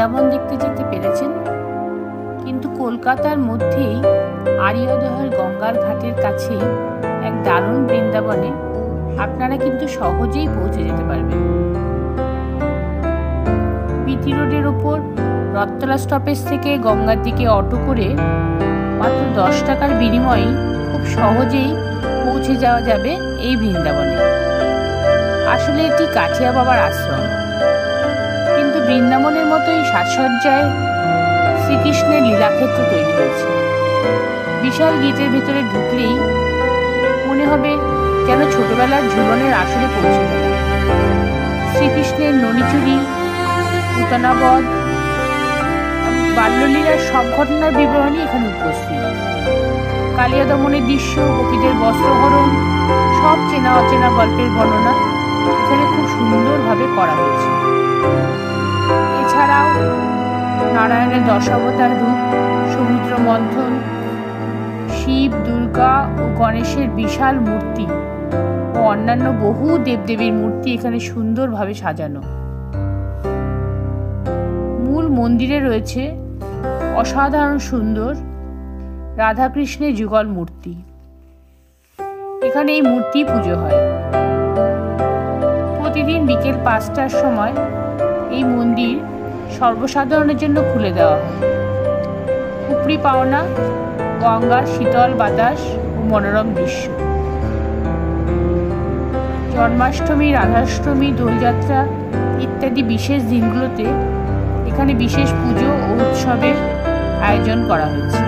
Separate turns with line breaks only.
বৃন্দাবন দেখতে যেতে পেরেছেন, কিন্তু কলকাতার মধ্যেই আরিয়দহের গঙ্গার ঘাটের কাছে এক দারুণ বৃন্দাবনে আপনারা কিন্তু সহজেই পৌঁছে যেতে পারবেন। পিটি রোডের ওপর রথতলা স্টপেজ থেকে গঙ্গার দিকে অটো করে মাত্র 10 টাকার বিনিময়ে খুব সহজেই পৌঁছে যাওয়া যাবে এই বৃন্দাবনে। আসলে এটি কাঠিয়া বাবার আশ্রম, কিন্তু বৃন্দাবনের মতোই সাজসজ্জায় শ্রীকৃষ্ণের লীলাক্ষেত্র তৈরি হয়েছে। বিশাল গেটের ভেতরে ঢুকলেই মনে হবে যেন ছোটবেলার ঝুলনের আসরে পৌঁছে গেল। শ্রীকৃষ্ণের ননিচুরি, পুতনাবধ, বাল্যলীলার সব ঘটনার বিবরণী এখানে উপস্থিত। কালিয়া দমনের দৃশ্য, গোপীদের বস্ত্রহরণ, সব চেনা অচেনা গল্পের বর্ণনা এখানে খুব সুন্দরভাবে করা হয়েছে। এছাড়াও নারায়ণের দশাবতার রূপ, সমুদ্র মন্থন, শিব, দুর্গা ও গণেশের বিশাল মূর্তি ও অন্যান্য বহু দেবদেবীর মূর্তি এখানে সুন্দরভাবে সাজানো। মূল মন্দিরে রয়েছে অসাধারণ সুন্দর রাধাকৃষ্ণের যুগল মূর্তি। এখানে এই মূর্তি পুজো হয়। প্রতিদিন বিকেল 5টার সময় এই মন্দির সর্বসাধারণের জন্য খুলে দেওয়া হয়। উপরি পাওনা গঙ্গার শীতল বাতাস ও মনোরম দৃশ্য। জন্মাষ্টমী, রাধাষ্টমী, দোলযাত্রা ইত্যাদি বিশেষ দিনগুলোতে এখানে বিশেষ পুজো ও উৎসবের আয়োজন করা হয়েছে।